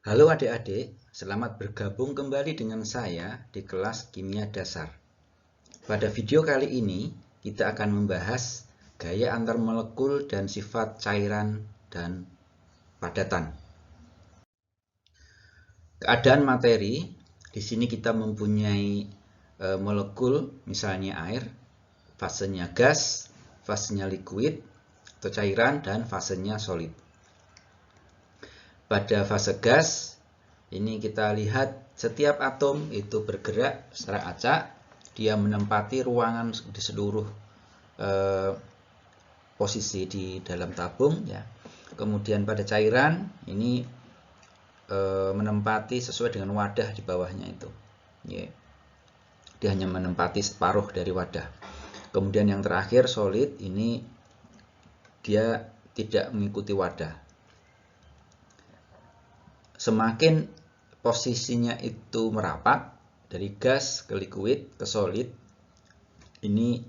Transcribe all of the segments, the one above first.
Halo adik-adik, selamat bergabung kembali dengan saya di kelas Kimia Dasar. Pada video kali ini, kita akan membahas gaya antar molekul dan sifat cairan dan padatan. Keadaan materi, di sini kita mempunyai molekul, misalnya air, fasenya gas, fasenya liquid atau cairan, dan fasenya solid. Pada fase gas, ini kita lihat setiap atom itu bergerak secara acak, dia menempati ruangan di seluruh posisi di dalam tabung ya. Kemudian pada cairan ini menempati sesuai dengan wadah di bawahnya itu. Ya. Dia hanya menempati separuh dari wadah. Kemudian yang terakhir solid ini dia tidak mengikuti wadah. Semakin posisinya itu merapat dari gas ke liquid ke solid, ini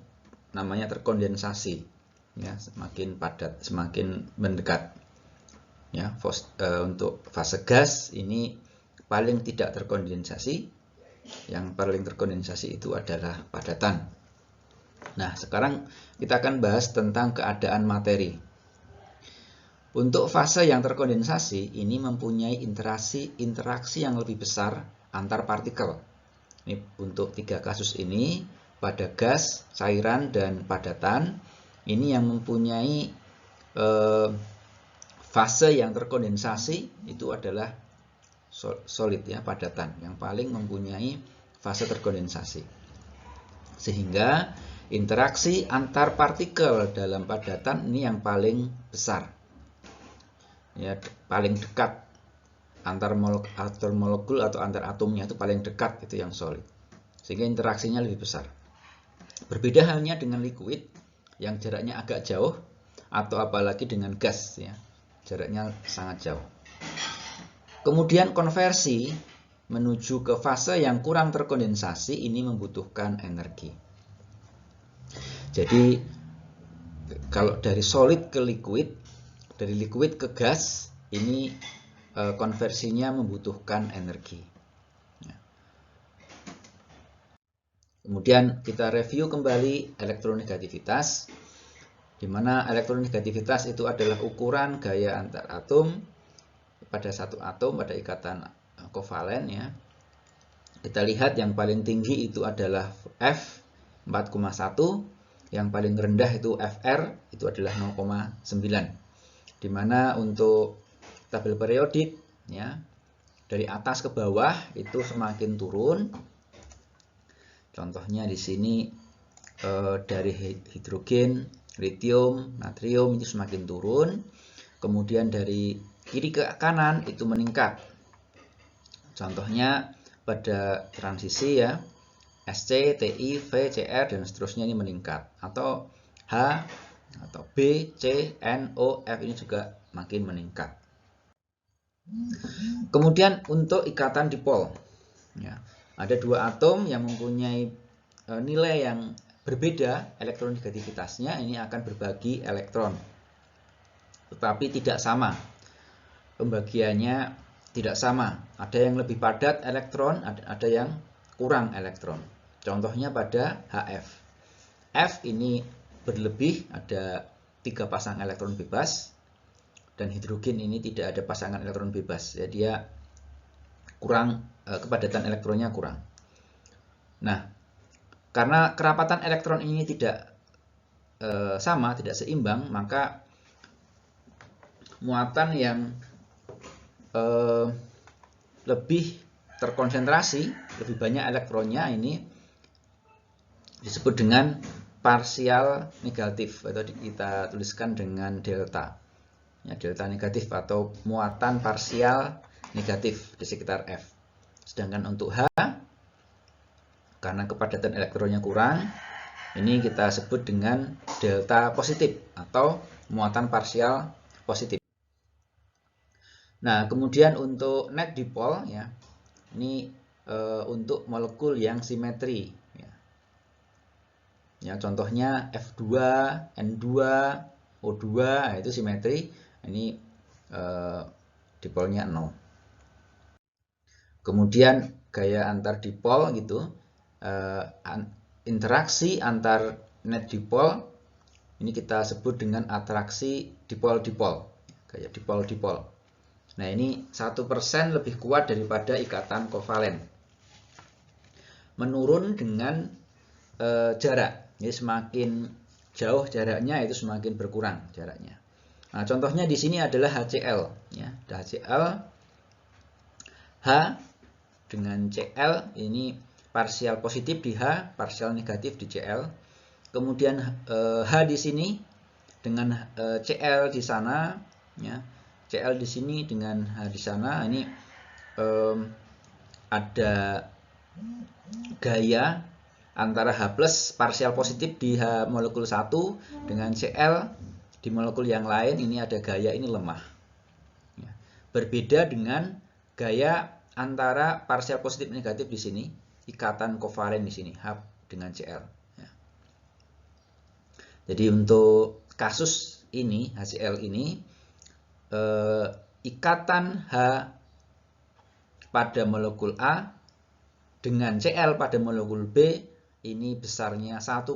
namanya terkondensasi ya, semakin padat, semakin mendekat ya. Untuk fase gas ini paling tidak terkondensasi, yang paling terkondensasi itu adalah padatan. Nah, sekarang kita akan bahas tentang keadaan materi. Untuk fase yang terkondensasi ini mempunyai interaksi yang lebih besar antar partikel. Ini untuk 3 kasus ini, pada gas, cairan, dan padatan, ini yang mempunyai fase yang terkondensasi itu adalah solid ya, padatan, yang paling mempunyai fase terkondensasi. Sehingga interaksi antar partikel dalam padatan ini yang paling besar. Ya, paling dekat antar molekul atau antar atomnya itu paling dekat, itu yang solid, sehingga interaksinya lebih besar. Berbeda halnya dengan liquid yang jaraknya agak jauh, atau apalagi dengan gas ya, jaraknya sangat jauh. Kemudian konversi menuju ke fase yang kurang terkondensasi ini membutuhkan energi. Jadi kalau dari solid ke liquid, dari liquid ke gas, ini konversinya membutuhkan energi. Kemudian kita review kembali elektronegativitas, di mana elektronegativitas itu adalah ukuran gaya antar atom pada satu atom pada ikatan kovalen ya. Kita lihat yang paling tinggi itu adalah F 4,1, yang paling rendah itu Fr itu adalah 0,9. Di mana untuk tabel periodik ya, dari atas ke bawah itu semakin turun. Contohnya di sini dari hidrogen, litium, natrium itu semakin turun. Kemudian dari kiri ke kanan itu meningkat. Contohnya pada transisi ya, SC, TI, V, CR dan seterusnya ini meningkat. Atau H atau B, C, N, O, F ini juga makin meningkat. Kemudian untuk ikatan dipol ya, ada 2 atom yang mempunyai nilai yang berbeda elektronegativitasnya, ini akan berbagi elektron, tetapi tidak sama pembagiannya, tidak sama. Ada yang lebih padat elektron, ada yang kurang elektron. Contohnya pada HF. F ini berlebih, ada 3 pasang elektron bebas, dan hidrogen ini tidak ada pasangan elektron bebas ya, dia kurang, kepadatan elektronnya kurang. Nah, karena kerapatan elektron ini tidak sama, tidak seimbang, maka muatan yang lebih terkonsentrasi, lebih banyak elektronnya ini disebut dengan parsial negatif, atau kita tuliskan dengan delta ya, delta negatif atau muatan parsial negatif di sekitar F. Sedangkan untuk H, karena kepadatan elektronnya kurang, ini kita sebut dengan delta positif atau muatan parsial positif. Nah, kemudian untuk net dipol ya, ini untuk molekul yang simetri ya. Ya, contohnya F2, N2, O2 itu simetri, ini dipolnya 0. Kemudian gaya antar dipol gitu, interaksi antar net dipol ini kita sebut dengan atraksi dipol-dipol, gaya dipol-dipol. Nah, ini 1% lebih kuat daripada ikatan kovalen. Menurun dengan jarak. Jadi semakin jauh jaraknya itu semakin berkurang jaraknya. Nah, contohnya di sini adalah HCl, ya. HCl, H dengan Cl, ini parsial positif di H, parsial negatif di Cl. Kemudian H di sini dengan Cl di sana, ya. Cl di sini dengan H di sana. Ini ada gaya antara H plus parsial positif di H molekul 1 dengan Cl di molekul yang lain, ini ada gaya ini lemah. Ya. Berbeda dengan gaya antara parsial positif negatif di sini, ikatan kovalen di sini H dengan Cl. Ya. Jadi untuk kasus ini HCl ini ikatan H pada molekul A dengan Cl pada molekul B ini besarnya 1%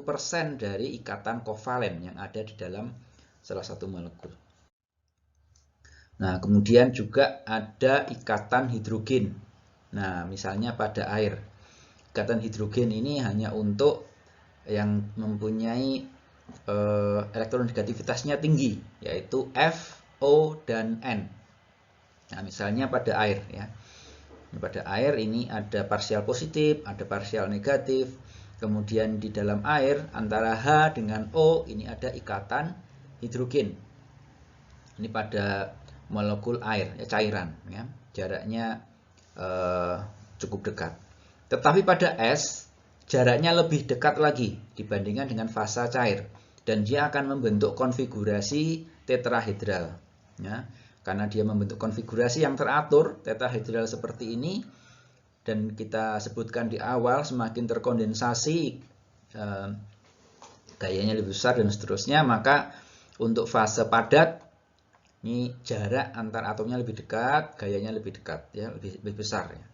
dari ikatan kovalen yang ada di dalam salah satu molekul. Nah, kemudian juga ada ikatan hidrogen. Nah, misalnya pada air. Ikatan hidrogen ini hanya untuk yang mempunyai elektronegativitasnya tinggi, yaitu F, O, dan N. Nah, misalnya pada air, ya. Pada air ini ada parsial positif, ada parsial negatif. Kemudian di dalam air antara H dengan O ini ada ikatan hidrogen. Ini pada molekul air, ya, cairan, ya. Jaraknya cukup dekat. Tetapi pada es jaraknya lebih dekat lagi dibandingkan dengan fasa cair, dan dia akan membentuk konfigurasi tetrahedral, ya. Karena dia membentuk konfigurasi yang teratur tetrahedral seperti ini, dan kita sebutkan di awal semakin terkondensasi gayanya lebih besar dan seterusnya, maka untuk fase padat ini jarak antar atomnya lebih dekat, gayanya lebih dekat, ya, lebih besar, ya.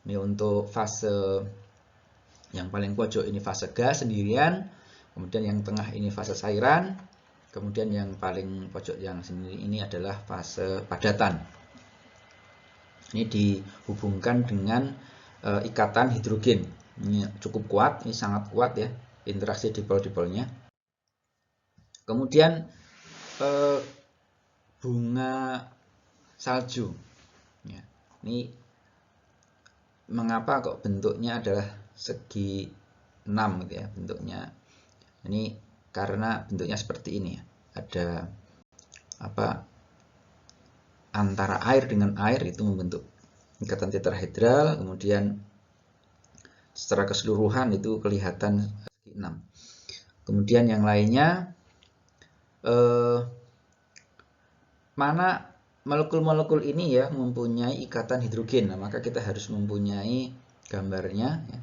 Ini untuk fase yang paling pojok ini fase gas sendirian, kemudian yang tengah ini fase cairan, kemudian yang paling pojok yang sendiri ini adalah fase padatan. Ini dihubungkan dengan ikatan hidrogen. Ini cukup kuat, ini sangat kuat, ya, interaksi dipol-dipolnya. Kemudian bunga salju. Ya, ini mengapa kok bentuknya adalah segi 6 gitu, ya, bentuknya. Ini karena bentuknya seperti ini, ya. Ada antara air dengan air itu membentuk ikatan tetrahedral, kemudian secara keseluruhan itu kelihatan segi 6. Kemudian yang lainnya mana molekul-molekul ini, ya, mempunyai ikatan hidrogen. Nah, maka kita harus mempunyai gambarnya, ya.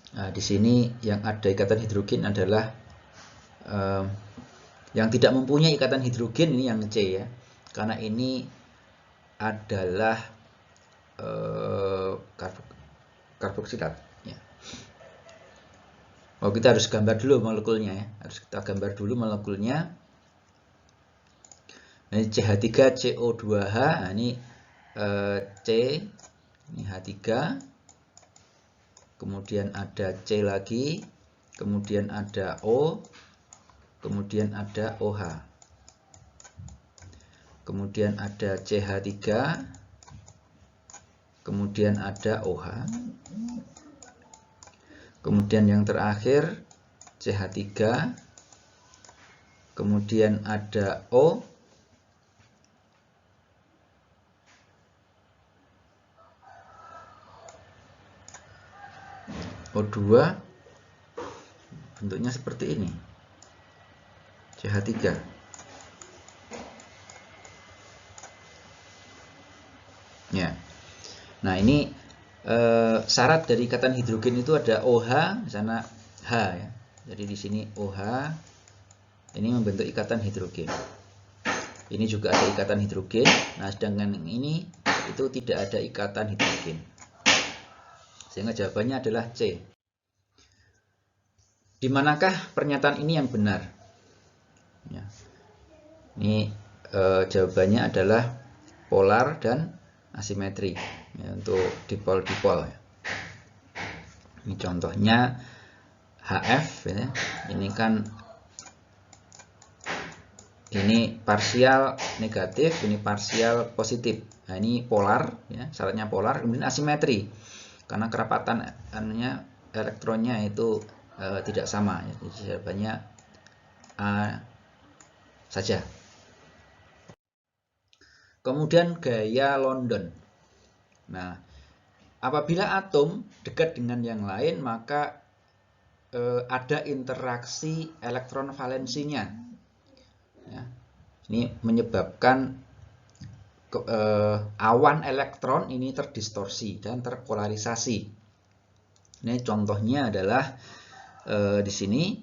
Nah, di sini yang ada ikatan hidrogen adalah yang tidak mempunyai ikatan hidrogen ini yang C, ya. Karena ini adalah karboksilat, ya. Oh, kita harus gambar dulu molekulnya, ya. Harus kita gambar dulu molekulnya. Ini CH3CO2H, nah, ini C, ini H3, kemudian ada C lagi, kemudian ada O, kemudian ada OH, kemudian ada CH3, kemudian ada OH, kemudian yang terakhir CH3, kemudian ada O, O2, bentuknya seperti ini, CH3. Ya. Nah, ini syarat dari ikatan hidrogen itu ada OH, di sana H, ya. Jadi di sini OH ini membentuk ikatan hidrogen. Ini juga ada ikatan hidrogen. Nah, sedangkan ini itu tidak ada ikatan hidrogen. Sehingga jawabannya adalah C. Di manakah pernyataan ini yang benar? Ya. Ini jawabannya adalah polar dan asimetri, ya, untuk dipol-dipol. Ya. Ini contohnya HF, ya. Ini kan ini parsial negatif, ini parsial positif. Nah, ini polar, ya, syaratnya polar. Kemudian asimetri, karena kerapatan elektronnya itu tidak sama. Ya. Jadi jawabannya A saja. Kemudian gaya London. Nah, apabila atom dekat dengan yang lain, maka ada interaksi elektron valensinya. Ya. Ini menyebabkan awan elektron ini terdistorsi dan terpolarisasi. Ini contohnya adalah di sini.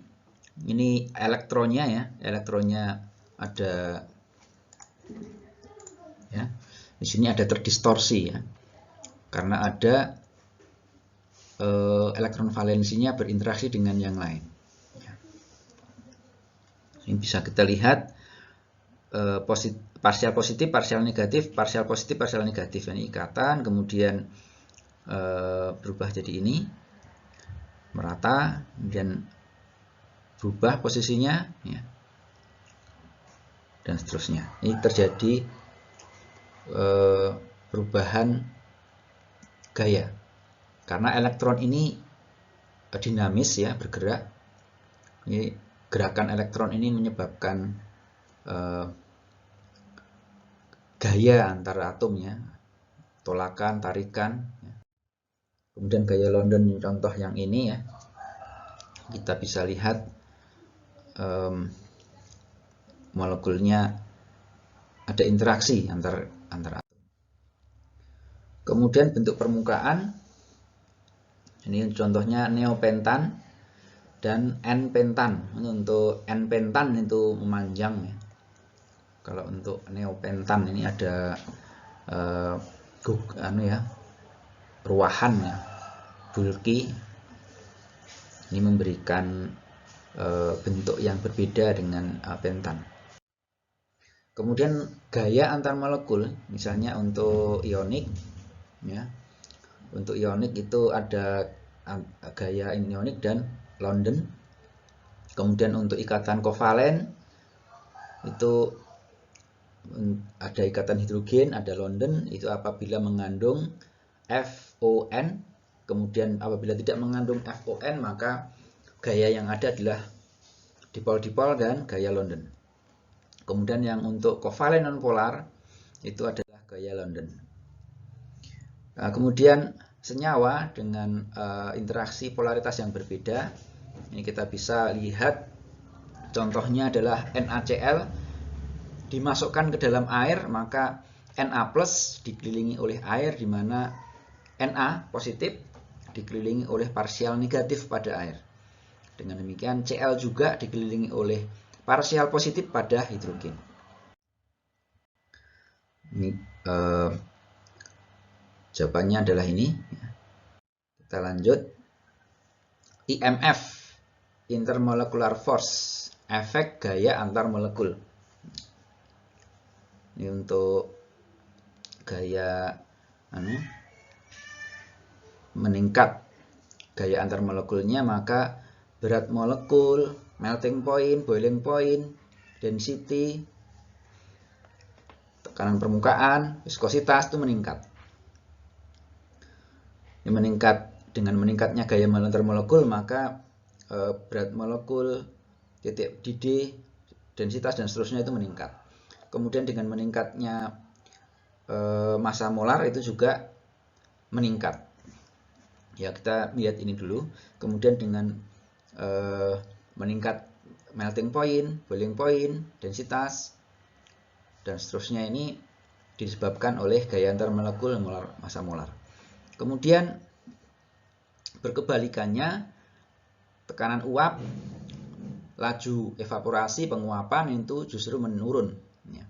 Ini elektronnya, ya, elektronnya ada, ya, di sini ada terdistorsi, ya, karena ada elektron valensinya berinteraksi dengan yang lain. Ya. Ini bisa kita lihat parsial positif, parsial negatif, parsial positif, parsial negatif. Ini ikatan, kemudian berubah jadi ini, merata, kemudian berubah posisinya, ya, dan seterusnya. Ini terjadi perubahan gaya karena elektron ini dinamis, ya, bergerak. Ini gerakan elektron ini menyebabkan gaya antar atomnya, tolakan, tarikan. Ya. Kemudian gaya London, contoh yang ini, ya, kita bisa lihat molekulnya ada interaksi antar atom. Kemudian bentuk permukaan, ini contohnya neopentan dan N-pentan. Untuk N-pentan itu memanjang, ya. Kalau untuk neopentan ini ada ruahan, ya, bulky. Ini memberikan bentuk yang berbeda dengan pentan. Kemudian gaya antar molekul, misalnya untuk ionik, ya. Untuk ionik itu ada gaya ionik dan London. Kemudian untuk ikatan kovalen itu ada ikatan hidrogen, ada London, itu apabila mengandung FON. Kemudian apabila tidak mengandung FON, maka gaya yang ada adalah dipol-dipol dan gaya London. Kemudian yang untuk kovalen nonpolar itu adalah gaya London. Nah, kemudian senyawa dengan interaksi polaritas yang berbeda. Ini kita bisa lihat contohnya adalah NaCl dimasukkan ke dalam air, maka Na+ dikelilingi oleh air, di mana Na positif dikelilingi oleh parsial negatif pada air. Dengan demikian Cl juga dikelilingi oleh parsial positif pada hidrogen. Ini jawabannya adalah ini. Kita lanjut. IMF, intermolecular force, efek gaya antar molekul. Ini untuk gaya meningkat gaya antar molekulnya, maka berat molekul, melting point, boiling point, density, tekanan permukaan, viskositas itu meningkat. Ini meningkat dengan meningkatnya gaya antar molekul, maka berat molekul, titik didih, densitas dan seterusnya itu meningkat. Kemudian dengan meningkatnya massa molar itu juga meningkat. Ya, kita lihat ini dulu. Kemudian dengan meningkat melting point, boiling point, densitas dan seterusnya, ini disebabkan oleh gaya antar molekul molar, massa molar. Kemudian berkebalikannya, tekanan uap, laju evaporasi, penguapan itu justru menurun. Ya.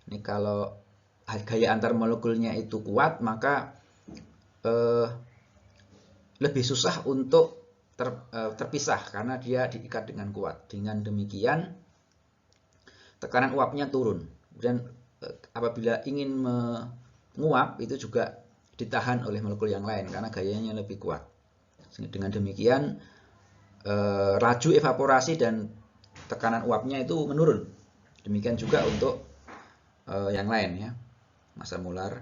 Ini kalau gaya antar molekulnya itu kuat, maka lebih susah untuk terpisah karena dia diikat dengan kuat. Dengan demikian tekanan uapnya turun. Dan apabila ingin menguap itu juga ditahan oleh molekul yang lain karena gayanya lebih kuat. Dengan demikian laju evaporasi dan tekanan uapnya itu menurun. Demikian juga untuk yang lain ya, massa molar.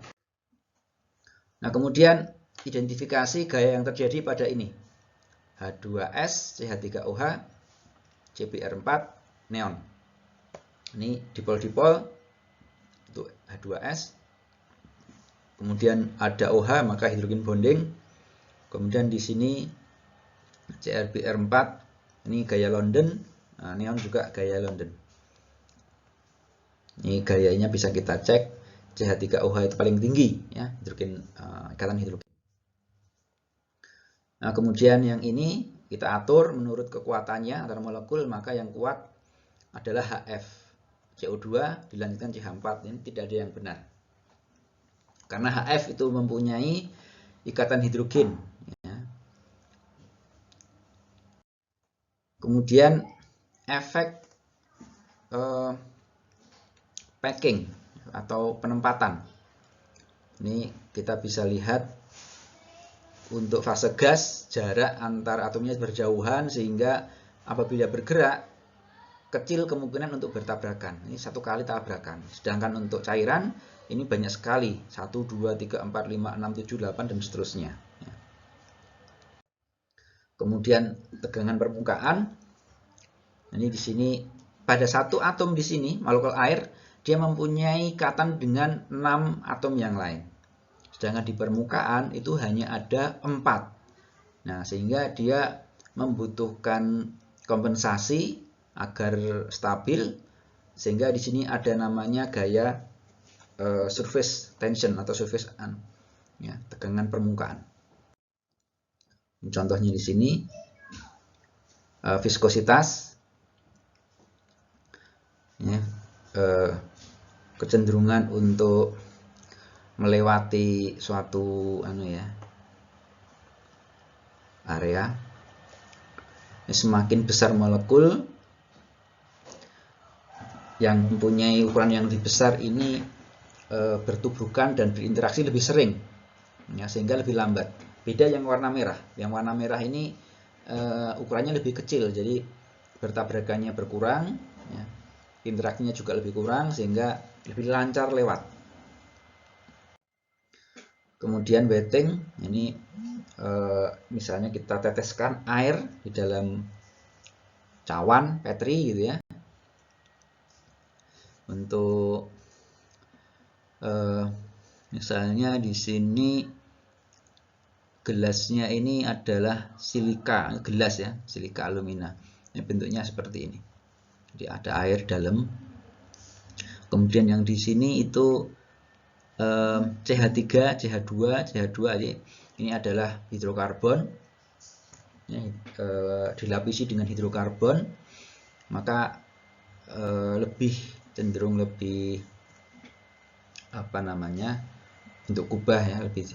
Nah, kemudian identifikasi gaya yang terjadi pada ini. H2S, CH3OH, CBr4, neon. Ini dipol-dipol untuk H2S. Kemudian ada OH, maka hidrogen bonding. Kemudian di sini CrBr4, ini gaya London. Nah, neon juga gaya London. Ini gayanya bisa kita cek. CH3OH itu paling tinggi ya, hidrogen, ikatan hidrogen. Nah, kemudian yang ini kita atur menurut kekuatannya antar molekul, maka yang kuat adalah HF. CO2 dilanjutkan CH4, ini tidak ada yang benar. Karena HF itu mempunyai ikatan hidrogen. Ya. Kemudian efek packing atau penempatan. Ini kita bisa lihat untuk fase gas, jarak antar atomnya berjauhan sehingga apabila bergerak kecil kemungkinan untuk bertabrakan. Ini satu kali tabrakan. Sedangkan untuk cairan ini banyak sekali, 1, 2, 3, 4, 5, 6, 7, 8 dan seterusnya. Kemudian tegangan permukaan. Ini di sini pada satu atom di sini molekul air dia mempunyai ikatan dengan 6 atom yang lain. Sedangkan di permukaan itu hanya ada 4. Nah, sehingga dia membutuhkan kompensasi agar stabil, sehingga di sini ada namanya gaya surface tension atau surface ya, tegangan permukaan. Contohnya di sini viskositas, ya, kecenderungan untuk melewati suatu area. Semakin besar molekul yang mempunyai ukuran yang lebih besar ini bertubuhkan dan berinteraksi lebih sering, ya, sehingga lebih lambat. Beda yang warna merah. Yang warna merah ini ukurannya lebih kecil, jadi bertabrakannya berkurang, ya, interaksinya juga lebih kurang sehingga lebih lancar lewat. Kemudian wetting, ini misalnya kita teteskan air di dalam cawan petri gitu ya. Untuk misalnya di sini gelasnya ini adalah silika, gelas ya, silika alumina. Ini bentuknya seperti ini. Jadi ada air dalam. Kemudian yang di sini itu CH3, CH2, CH2 ini adalah hidrokarbon, ya, dilapisi dengan hidrokarbon, maka lebih cenderung lebih bentuk kubah ya, lebih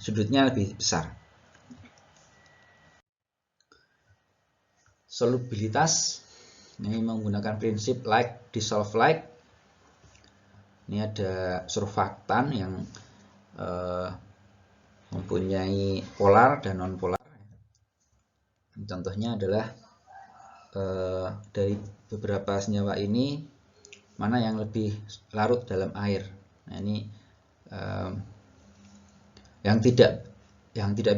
sudutnya lebih besar. Solubilitas ini menggunakan prinsip like dissolve like. Ini ada surfaktan yang mempunyai polar dan non polar. Contohnya adalah dari beberapa senyawa ini mana yang lebih larut dalam air. Nah, ini yang tidak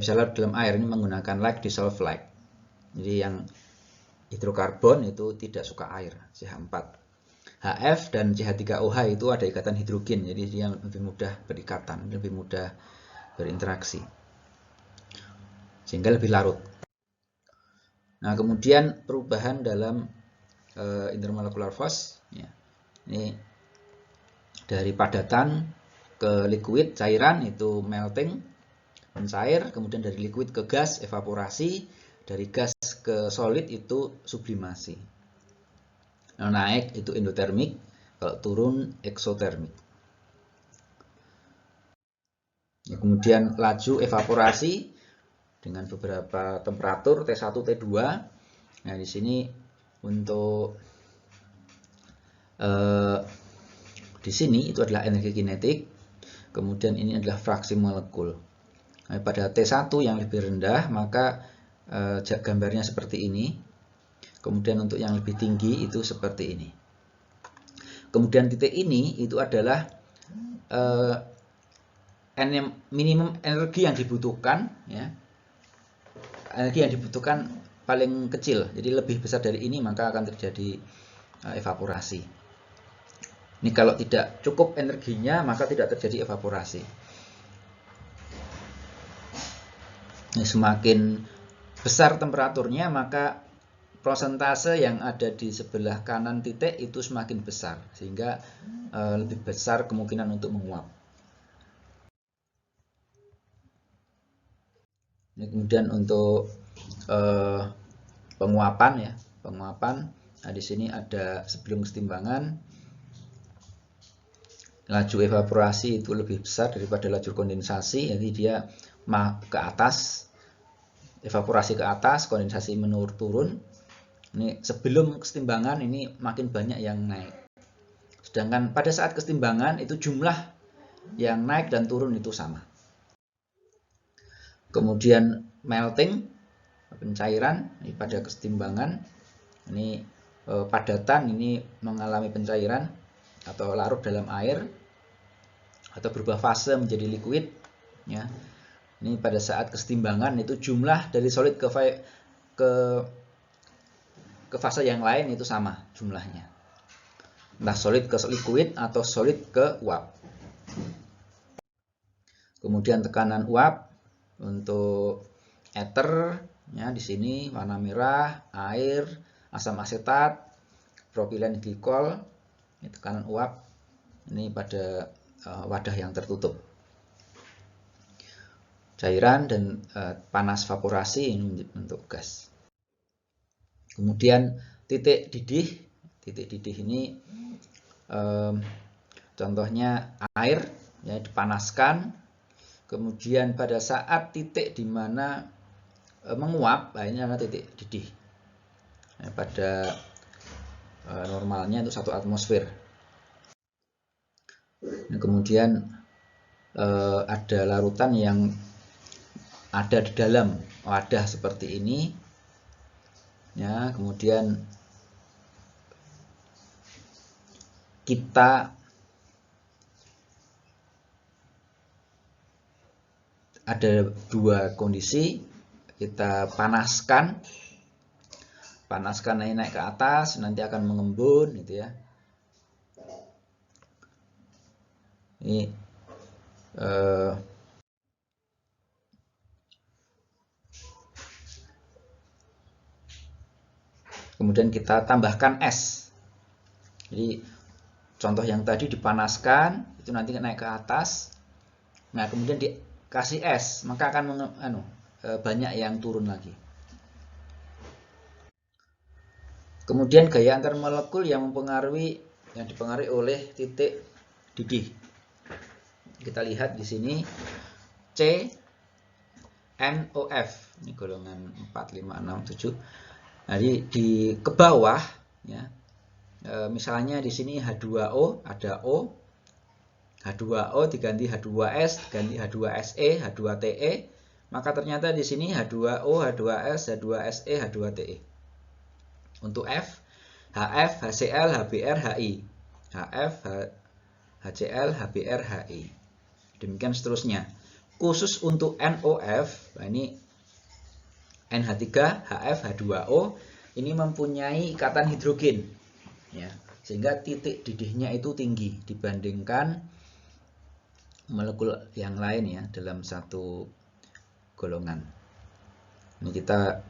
bisa larut dalam air ini menggunakan like dissolve like. Jadi yang hidrokarbon itu tidak suka air, CH4. HF dan CH3OH itu ada ikatan hidrogen, jadi dia lebih mudah berikatan, lebih mudah berinteraksi, sehingga lebih larut. Nah, kemudian perubahan dalam intermolecular force, ya. Ini dari padatan ke liquid, cairan itu melting, mencair, kemudian dari liquid ke gas, evaporasi, dari gas ke solid itu sublimasi. Kalau naik itu endotermik, kalau turun eksotermik. Kemudian laju evaporasi dengan beberapa temperatur T1, T2. Nah, di sini untuk di sini itu adalah energi kinetik. Kemudian ini adalah fraksi molekul. Nah, pada T1 yang lebih rendah maka gambarnya seperti ini. Kemudian untuk yang lebih tinggi itu seperti ini. Kemudian titik ini itu adalah minimum energi yang dibutuhkan, ya. Energi yang dibutuhkan paling kecil. Jadi lebih besar dari ini maka akan terjadi evaporasi. Ini kalau tidak cukup energinya maka tidak terjadi evaporasi. Ini semakin besar temperaturnya maka prosentase yang ada di sebelah kanan titik itu semakin besar, sehingga lebih besar kemungkinan untuk menguap. Ini kemudian untuk penguapan, ya, penguapan. Nah, di sini ada sebelum kesetimbangan, laju evaporasi itu lebih besar daripada laju kondensasi, jadi dia ke atas, evaporasi ke atas, kondensasi menurun turun. Ini sebelum kesetimbangan ini makin banyak yang naik. Sedangkan pada saat kesetimbangan itu jumlah yang naik dan turun itu sama. Kemudian melting, pencairan, ini pada kesetimbangan. Ini padatan, ini mengalami pencairan atau larut dalam air atau berubah fase menjadi liquid, ya. Ini pada saat kesetimbangan itu jumlah dari solid ke fase yang lain itu sama jumlahnya. Entah solid ke liquid atau solid ke uap. Kemudian tekanan uap untuk ether, ya, di sini warna merah, air, asam asetat, propilen glikol. Ini tekanan uap. Ini pada wadah yang tertutup. Cairan dan panas vaporasi ini untuk gas. Kemudian titik didih ini contohnya air, ya, dipanaskan. Kemudian pada saat titik di mana menguap, nah ini adalah titik didih. Nah, pada normalnya itu 1 atmosfer. Nah, kemudian ada larutan yang ada di dalam wadah seperti ini, ya. Kemudian kita ada dua kondisi, kita panaskan naik ke atas, nanti akan mengembun, gitu ya. Ini kemudian kita tambahkan es. Jadi contoh yang tadi dipanaskan, itu nanti naik ke atas. Nah, kemudian dikasih es, maka akan banyak yang turun lagi. Kemudian gaya antar molekul yang dipengaruhi oleh titik didih. Kita lihat di sini CNOF, ini golongan 4, 5, 6, 7. Jadi di ke bawah, ya, misalnya di sini H2O, ada O, H2O diganti H2S, diganti H2SE, H2TE, maka ternyata di sini H2O, H2S, H2SE, H2TE. Untuk F, HF, HCl, HBr, HI, HF, HCl, HBr, HI. Demikian seterusnya. Khusus untuk NOF, nah ini NH3, HF, H2O, ini mempunyai ikatan hidrogen, ya, sehingga titik didihnya itu tinggi dibandingkan molekul yang lain, ya, dalam satu golongan. Ini kita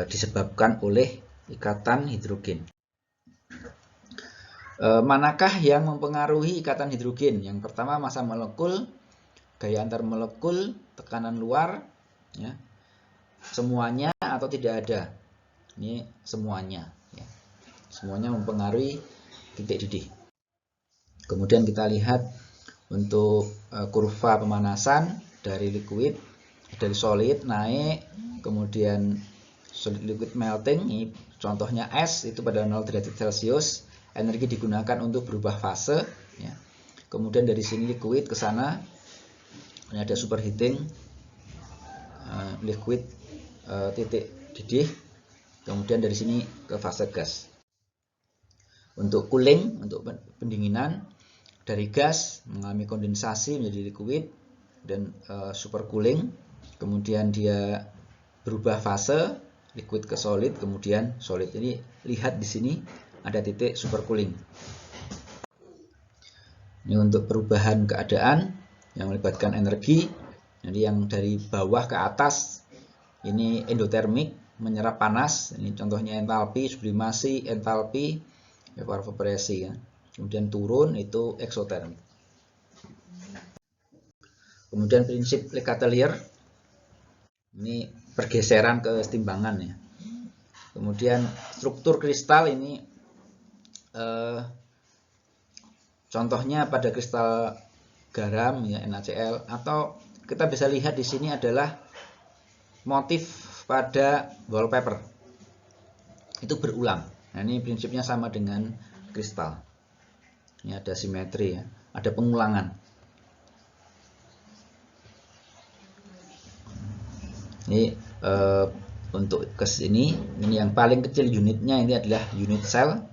disebabkan oleh ikatan hidrogen. Manakah yang mempengaruhi ikatan hidrogen? Yang pertama massa molekul, gaya antar molekul, tekanan luar, ya, semuanya atau tidak ada. Ini semuanya, ya. Semuanya mempengaruhi titik didih. Kemudian kita lihat untuk kurva pemanasan dari liquid, dari solid naik, kemudian solid liquid melting, ini contohnya es itu pada 0 derajat Celcius, energi digunakan untuk berubah fase ya. Kemudian dari sini liquid ke sana, ini ada superheating, liquid titik didih, kemudian dari sini ke fase gas. Untuk cooling, untuk pendinginan, dari gas mengalami kondensasi menjadi liquid dan super cooling, kemudian dia berubah fase liquid ke solid, kemudian solid. Ini lihat di sini ada titik super cooling. Ini untuk perubahan keadaan yang melibatkan energi. Jadi yang dari bawah ke atas ini endotermik, menyerap panas. Ini contohnya entalpi, sublimasi, entalpi, evaporasi ya. Kemudian turun itu eksotermik. Kemudian prinsip Le Chatelier, ini pergeseran kesetimbangan ya. Kemudian struktur kristal ini contohnya pada kristal garam ya, NaCl, atau kita bisa lihat di sini adalah motif pada wallpaper. Itu berulang. Nah, ini prinsipnya sama dengan kristal. Ini ada simetri ya, ada pengulangan. Ini untuk ke sini, ini yang paling kecil unitnya ini adalah unit cell.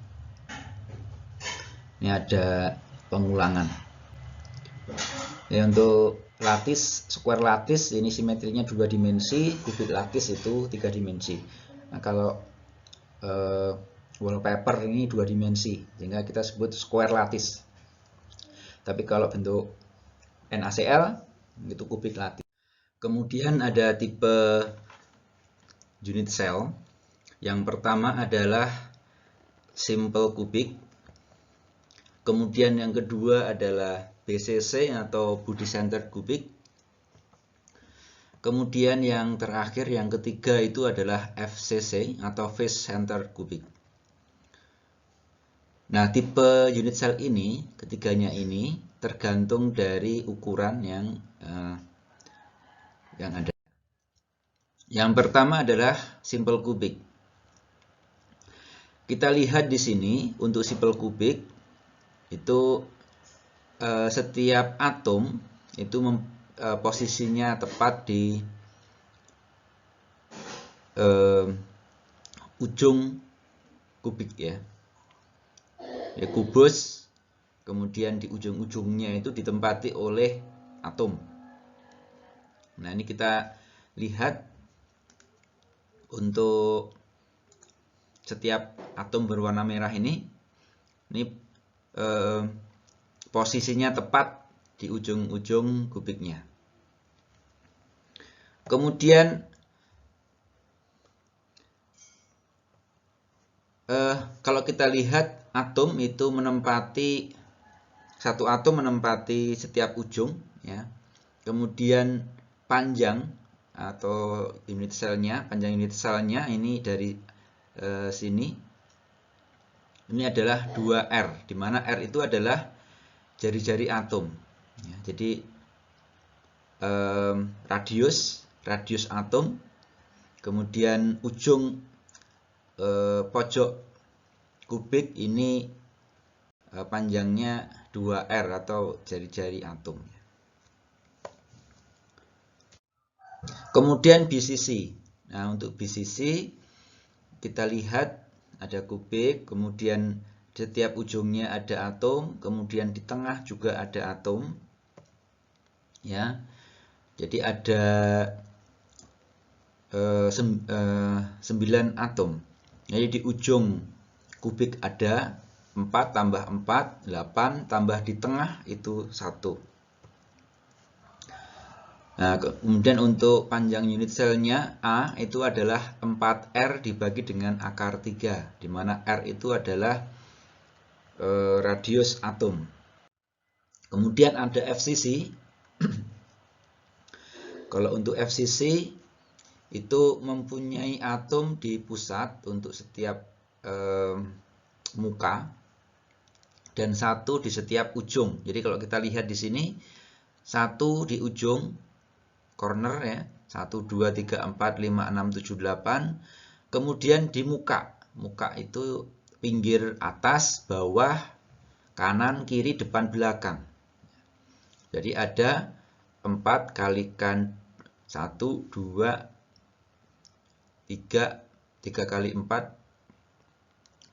Ini ada pengulangan. Ya, untuk lattice, square lattice ini simetrinya 2 dimensi, kubik lattice itu 3 dimensi. Nah, kalau wallpaper ini 2 dimensi, sehingga kita sebut square lattice. Tapi kalau bentuk NaCl itu kubik lattice. Kemudian ada tipe unit cell. Yang pertama adalah simple cubic. Kemudian yang kedua adalah BCC atau body centered cubic. Kemudian yang terakhir, yang ketiga itu adalah FCC atau face centered cubic. Nah, tipe unit cell ini, ketiganya ini tergantung dari ukuran yang ada. Yang pertama adalah simple cubic. Kita lihat di sini untuk simple cubic itu setiap atom itu posisinya tepat di ujung kubik ya. Ya, kubus, kemudian di ujung-ujungnya itu ditempati oleh atom. Nah, ini kita lihat untuk setiap atom berwarna merah ini posisinya tepat di ujung-ujung kubiknya. Kemudian kalau kita lihat atom itu satu atom menempati setiap ujung ya. Kemudian panjang atau panjang unit selnya ini dari sini ini adalah 2R, di mana R itu adalah jari-jari atom ya. Jadi radius atom, kemudian ujung pojok kubik ini panjangnya 2R atau jari-jari atom. Kemudian BCC. Nah, untuk BCC kita lihat ada kubik, kemudian setiap ujungnya ada atom, kemudian di tengah juga ada atom. Ya. Jadi ada 9 atom. Jadi di ujung kubik ada 4 tambah 4, 8, tambah di tengah itu 1. Nah, kemudian untuk panjang unit selnya A itu adalah 4R dibagi dengan akar 3, di mana R itu adalah radius atom. Kemudian ada FCC. Kalau untuk FCC itu mempunyai atom di pusat untuk setiap muka dan 1 di setiap ujung. Jadi kalau kita lihat di sini 1 di ujung, corner ya. 1, 2, 3, 4, 5, 6, 7, 8. Kemudian di muka. Muka itu pinggir atas, bawah, kanan, kiri, depan, belakang. Jadi ada 4 kalikan 1, 2, 3, 3 kali 4,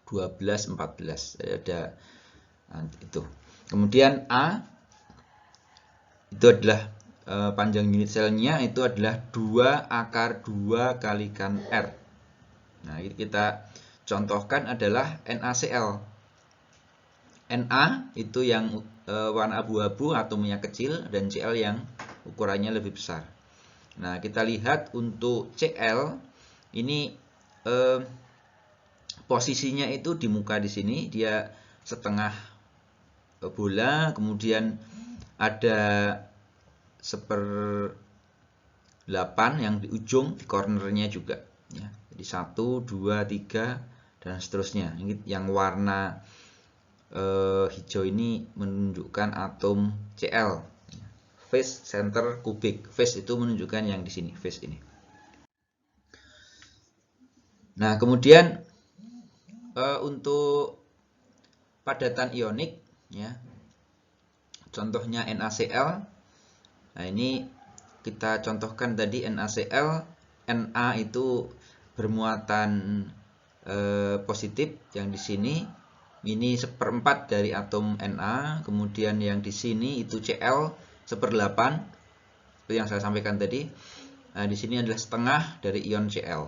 12, 14. Jadi ada itu. Kemudian A itu adalah panjang unit selnya itu adalah 2 akar 2 kalikan R. Nah, kita contohkan adalah NaCl. Na itu yang warna abu-abu atomnya kecil dan Cl yang ukurannya lebih besar. Nah, kita lihat untuk Cl ini posisinya itu di muka di sini dia setengah bola, kemudian ada 1/8 yang di ujung di cornernya juga ya. Jadi 1, 2, 3 dan seterusnya. Ini yang warna hijau ini menunjukkan atom Cl. Face center kubik. Face itu menunjukkan yang di sini, face ini. Nah, kemudian untuk padatan ionik ya. Contohnya NaCl. Nah, ini kita contohkan tadi NaCl. Na itu bermuatan positif yang di sini. Ini 1/4 dari atom Na, kemudian yang di sini itu Cl 1/8, itu yang saya sampaikan tadi. Nah, di sini adalah setengah dari ion Cl.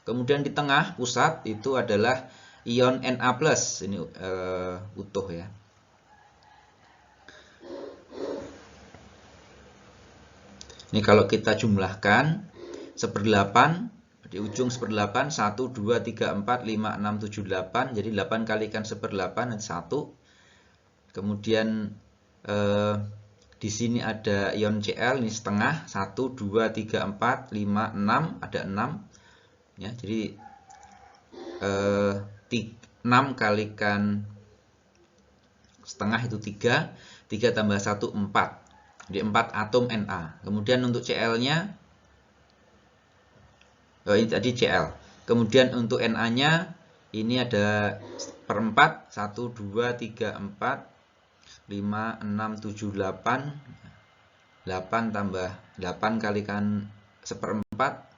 Kemudian di tengah pusat itu adalah ion Na+, ini utuh ya. Ini kalau kita jumlahkan 1/8 di ujung 1/8, 1, 2, 3, 4, 5, 6, 7, 8. Jadi 8 kalikan 1/8 nanti 1. Kemudian di sini ada ion Cl ini setengah, 1, 2, 3, 4, 5, 6, ada 6. Ya, jadi 6 kalikan setengah itu 3, 3 tambah 1 4. Jadi 4 atom Na. Kemudian untuk Cl-nya ini tadi Cl. Kemudian untuk Na-nya ini ada 1/4, 1, 2, 3, 4, 5, 6, 7, 8. 8 tambah 8 kalikan 1/4,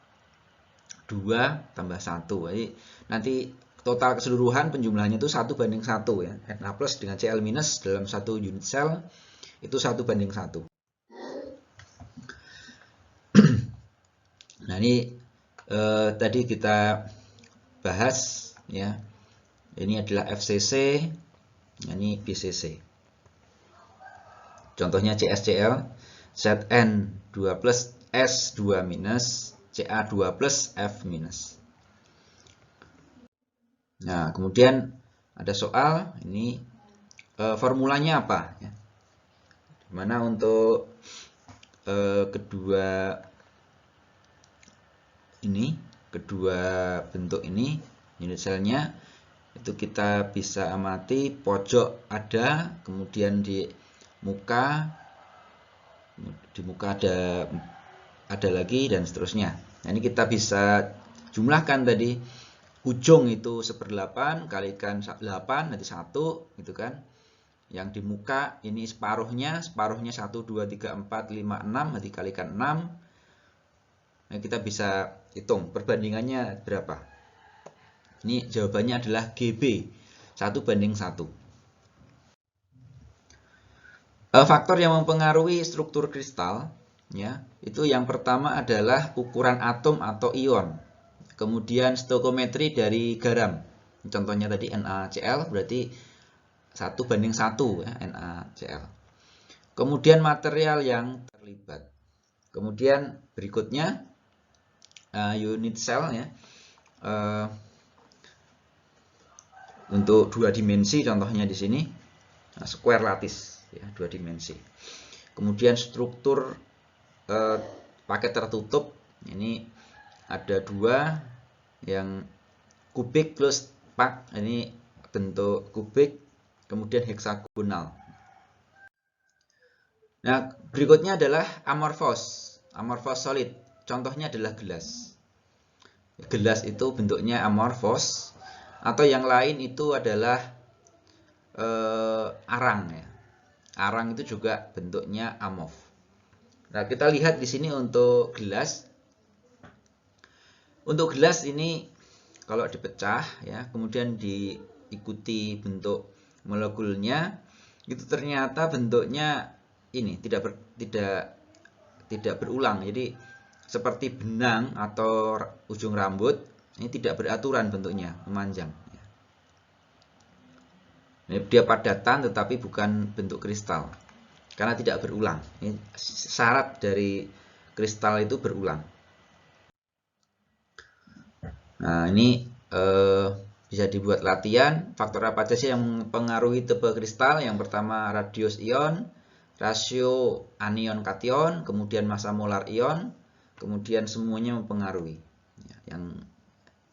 2 tambah 1. Jadi nanti total keseluruhan penjumlahannya itu 1/1 ya. Na plus dengan Cl minus dalam satu unit sel itu 1/1. Nah, ini tadi kita bahas ya. Ini adalah FCC, ini BCC. Contohnya CSCl, Zn2 plus S2 minus, Ca2 plus F minus. Nah, kemudian ada soal ini formulanya apa ya? Dimana untuk kedua bentuk ini unit selnya itu kita bisa amati pojok ada, kemudian di muka ada lagi dan seterusnya. Nah, ini kita bisa jumlahkan tadi ujung itu 1/8 kalikan 8 nanti 1 gitu kan. Yang di muka ini separuhnya 1, 2, 3, 4, 5, 6 nanti kalikan 6. Nah, kita bisa hitung perbandingannya berapa. Ini jawabannya adalah GB 1/1. Faktor yang mempengaruhi struktur kristal ya, itu yang pertama adalah ukuran atom atau ion. Kemudian stoichiometri dari garam. Contohnya tadi NaCl berarti 1/1 ya, NaCl. Kemudian material yang terlibat. Kemudian berikutnya unit cell ya. Untuk 2 dimensi contohnya di sini square lattice ya, 2 dimensi. Kemudian struktur paket tertutup ini ada 2 yang kubik plus pak, ini bentuk kubik, kemudian heksagonal. Nah, berikutnya adalah amorphous. amorphous solid. Contohnya adalah gelas. Gelas itu bentuknya amorphous, atau yang lain itu adalah arang ya. Arang itu juga bentuknya amorph. Nah, kita lihat di sini untuk gelas. Untuk gelas ini kalau dipecah ya, kemudian diikuti bentuk molekulnya, itu ternyata bentuknya ini tidak berulang. Jadi seperti benang atau ujung rambut, ini tidak beraturan bentuknya, memanjang. Dia padatan tetapi bukan bentuk kristal, karena tidak berulang. Ini syarat dari kristal itu berulang. Nah, ini bisa dibuat latihan. Faktor apa saja yang mempengaruhi tipe kristal? Yang pertama radius ion, rasio anion kation, kemudian massa molar ion, kemudian semuanya mempengaruhi.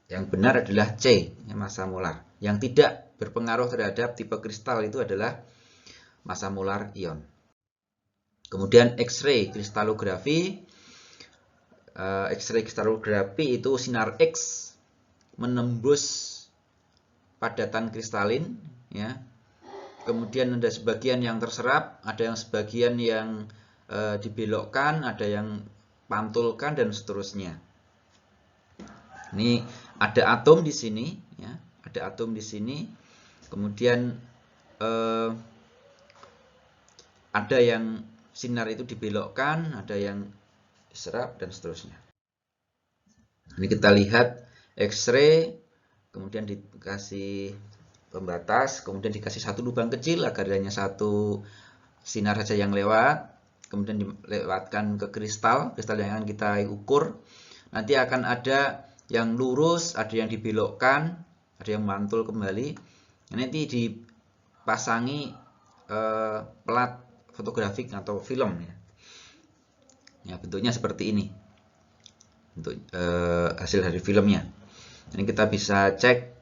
Yang benar adalah C, massa molar. Yang tidak berpengaruh terhadap tipe kristal itu adalah massa molar ion. Kemudian X-ray kristalografi. X-ray kristalografi itu sinar X menembus padatan kristalin ya. Kemudian ada sebagian yang terserap, ada yang sebagian yang dibelokkan, ada yang pantulkan dan seterusnya. Ini ada atom di sini ya, ada atom di sini. Kemudian ada yang sinar itu dibelokkan, ada yang diserap dan seterusnya. Ini kita lihat X-ray, kemudian dikasih pembatas, kemudian dikasih satu lubang kecil agar hanya satu sinar saja yang lewat, kemudian dilewatkan ke kristal yang akan kita ukur. Nanti akan ada yang lurus, ada yang dibelokkan, ada yang mantul kembali. Nanti dipasangi pelat fotografik atau film ya. Ya, bentuknya seperti ini. Untuk hasil dari filmnya. Ini kita bisa cek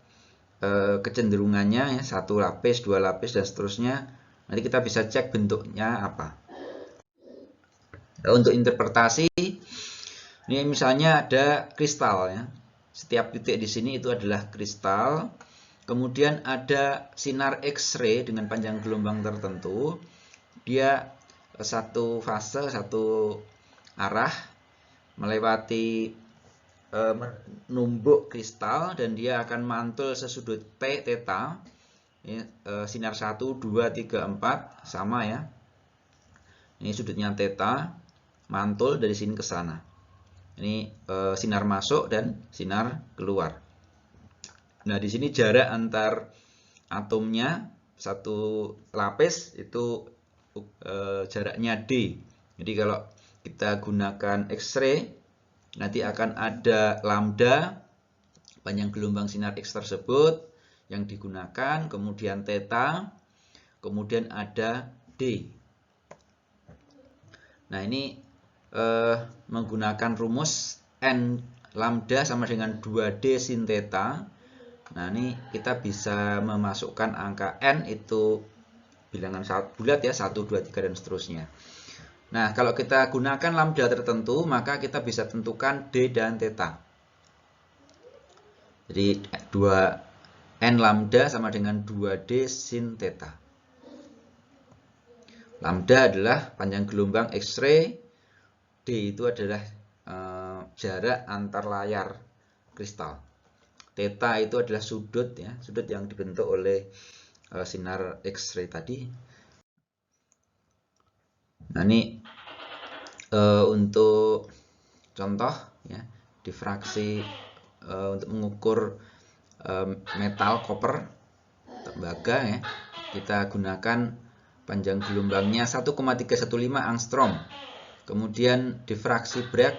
kecenderungannya ya, 1 lapis, 2 lapis dan seterusnya. Nanti kita bisa cek bentuknya apa. Nah, untuk interpretasi, ini misalnya ada kristal ya. Setiap titik di sini itu adalah kristal. Kemudian ada sinar X-ray dengan panjang gelombang tertentu. Dia satu fase, satu arah melewati menumbuk kristal dan dia akan mantul sesudut T theta. Sinar 1, 2, 3, 4 sama ya. Ini sudutnya theta, mantul dari sini ke sana. Ini sinar masuk dan sinar keluar. Nah, di sini jarak antar atomnya satu lapis itu jaraknya D. Jadi kalau kita gunakan X-ray, nanti akan ada lambda, panjang gelombang sinar X tersebut yang digunakan, kemudian theta, kemudian ada D. Nah, ini menggunakan rumus N lambda sama dengan 2D sin theta. Nah, ini kita bisa memasukkan angka N itu bilangan bulat ya, 1, 2, 3 dan seterusnya. Nah, kalau kita gunakan lambda tertentu, maka kita bisa tentukan D dan theta. Jadi 2N lambda sama dengan 2D sin theta. Lambda adalah panjang gelombang X-ray, D itu adalah jarak antar layar kristal. Theta itu adalah sudut ya, sudut yang dibentuk oleh sinar X-ray tadi. Nah, ini untuk contoh ya, difraksi untuk mengukur metal koper tembaga ya, kita gunakan panjang gelombangnya 1,315 angstrom. Kemudian difraksi Bragg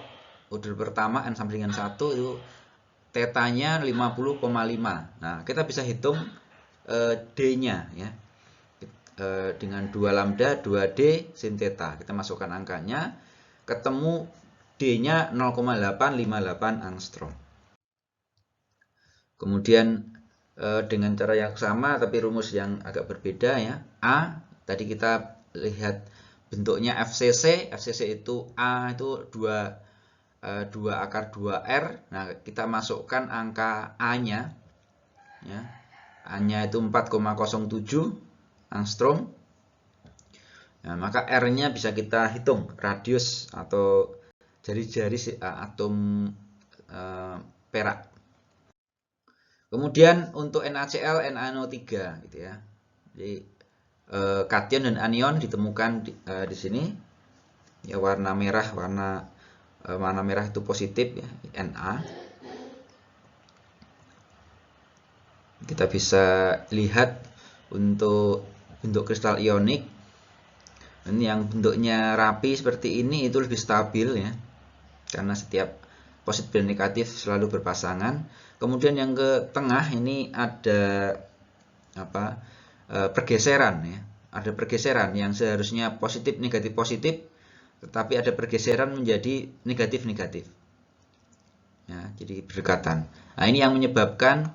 order pertama N sama dengan 1 itu tetanya 50,5. Nah, kita bisa hitung D-nya ya. Dengan 2 lambda 2D sin theta. Kita masukkan angkanya, ketemu D-nya 0,858 angstrom. Kemudian dengan cara yang sama tapi rumus yang agak berbeda ya. A tadi kita lihat bentuknya FCC. FCC itu A itu 2 akar 2R. Nah, kita masukkan angka A-nya, ya. A-nya itu 4,07 angstrom. Nah, maka R-nya bisa kita hitung, radius atau jari-jari atom perak. Kemudian untuk NaCl, NaNO3 gitu ya. Jadi kation dan anion ditemukan di sini. Ya, warna merah, warna merah itu positif ya, Na. Kita bisa lihat untuk bentuk kristal ionik. Ini yang bentuknya rapi seperti ini itu lebih stabil ya. Karena setiap positif dan negatif selalu berpasangan. Kemudian yang ke tengah ini ada pergeseran ya. Ada pergeseran yang seharusnya positif negatif positif, tetapi ada pergeseran menjadi negatif negatif. Ya, jadi berdekatan. Nah, ini yang menyebabkan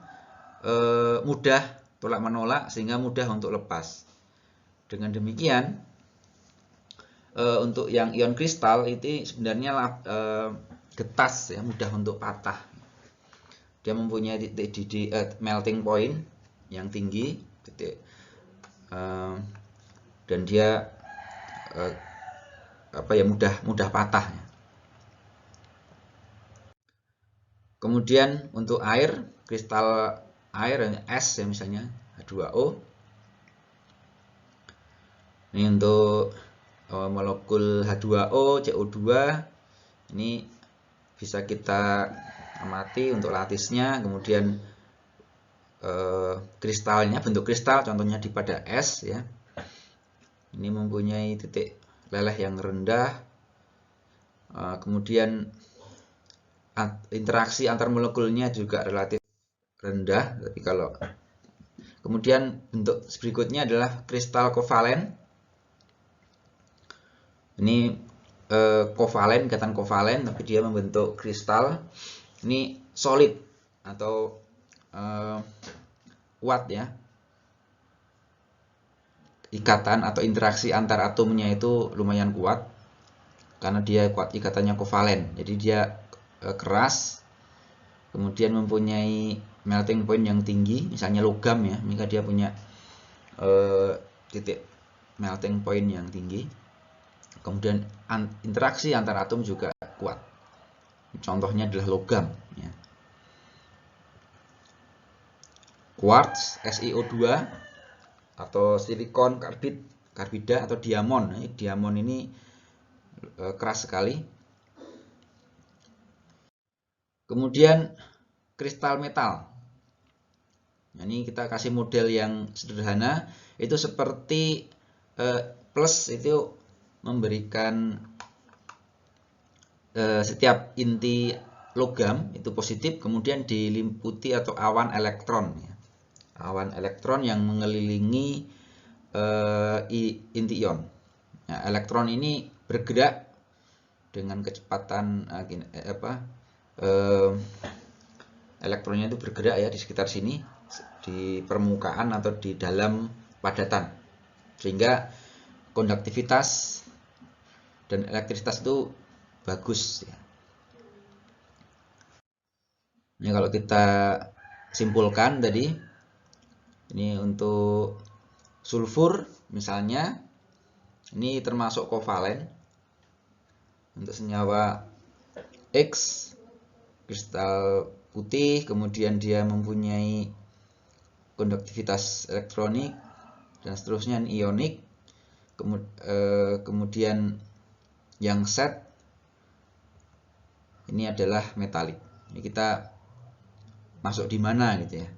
mudah tolak menolak sehingga mudah untuk lepas. Dengan demikian untuk yang ion kristal itu sebenarnya getas ya, mudah untuk patah. Dia mempunyai titik melting point yang tinggi, dan dia mudah patah. Kemudian untuk air, kristal air es ya, misalnya H2O. Ini untuk molekul H2O, CO2 ini bisa kita amati untuk latisnya. Kemudian kristalnya, bentuk kristal contohnya pada es ya. Ini mempunyai titik leleh yang rendah. Kemudian interaksi antar molekulnya juga relatif rendah. Tapi kemudian bentuk berikutnya adalah kristal kovalen. Ini kovalen, ikatan kovalen, tapi dia membentuk kristal. Ini solid atau kuat ya. Ikatan atau interaksi antar atomnya itu lumayan kuat karena dia kuat, ikatannya kovalen. Jadi dia keras, kemudian mempunyai melting point yang tinggi, misalnya logam ya, maka dia punya titik melting point yang tinggi. Kemudian interaksi antar atom juga kuat. Contohnya adalah logam ya. Quartz, SiO2 atau silikon karbida atau diamond. Diamond ini keras sekali. Kemudian kristal metal. Nah, ini kita kasih model yang sederhana. Itu seperti plus itu memberikan setiap inti logam itu positif, kemudian diliputi atau awan elektron ya. Awan elektron yang mengelilingi inti ion. Nah, elektron ini bergerak dengan kecepatan elektronnya itu bergerak ya di sekitar sini, di permukaan atau di dalam padatan, sehingga konduktivitas dan elektrisitas itu bagus ya. Ini kalau kita simpulkan tadi, ini untuk sulfur misalnya, ini termasuk kovalen. Untuk senyawa X, kristal putih, kemudian dia mempunyai konduktivitas elektronik dan seterusnya, ionik. Kemudian yang Z ini adalah metalik. Ini kita masuk di mana gitu ya.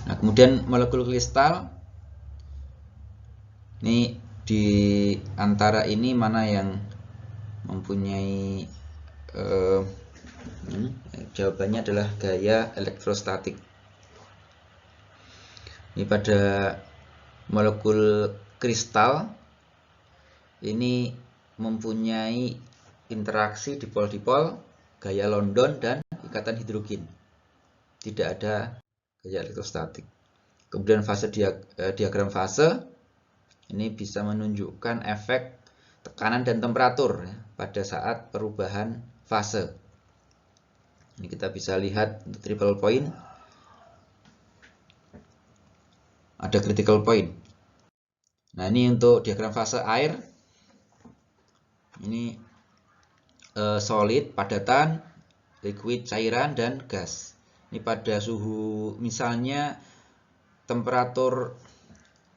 Nah, kemudian molekul kristal ini di antara ini mana yang mempunyai jawabannya adalah gaya elektrostatik. Ini pada molekul kristal ini mempunyai interaksi dipol-dipol, gaya London dan ikatan hidrogen. Tidak ada gaya elektrostatik. Kemudian fase diagram fase Ini bisa menunjukkan efek tekanan dan temperatur ya, pada saat perubahan fase. Ini kita bisa lihat untuk triple point. Ada critical point. Nah, ini untuk diagram fase air. Ini solid, padatan, liquid, cairan, dan gas. Ini pada suhu misalnya temperatur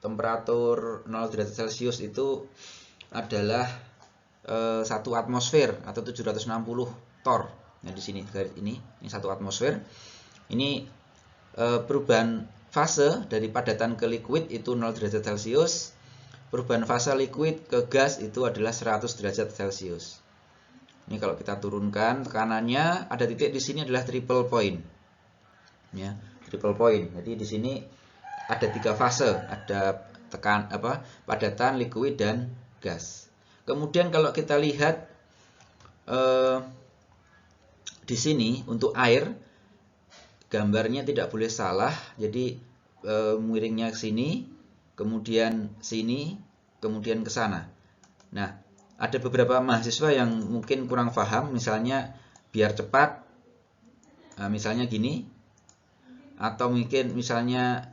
0 derajat Celcius itu adalah 1 atmosfer atau 760 torr. Nah, di sini garis ini 1 atmosfer. Ini perubahan fase dari padatan ke liquid itu 0 derajat Celcius. Perubahan fase liquid ke gas itu adalah 100 derajat Celcius. Ini kalau kita turunkan tekanannya, ada titik di sini adalah triple point. Ya, triple point. Jadi di sini ada 3 fase, ada padatan, liquid, dan gas. Kemudian kalau kita lihat di sini untuk air, gambarnya tidak boleh salah. Jadi miringnya ke sini, kemudian sini, kemudian ke sana. Nah, ada beberapa mahasiswa yang mungkin kurang paham, misalnya biar cepat, misalnya gini, atau mungkin misalnya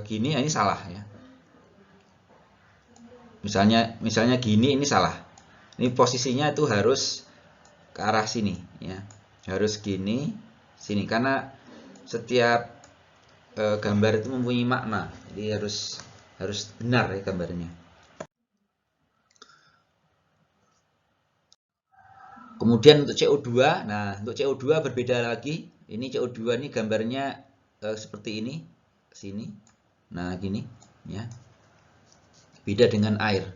gini, ini salah ya. Misalnya gini, ini salah. Ini posisinya itu harus ke arah sini ya, harus gini, sini, karena setiap gambar itu mempunyai makna, jadi harus benar ya gambarnya. Kemudian untuk CO2, nah untuk CO2 berbeda lagi. Ini CO2 ini gambarnya seperti ini, sini. Nah, gini ya. Beda dengan air.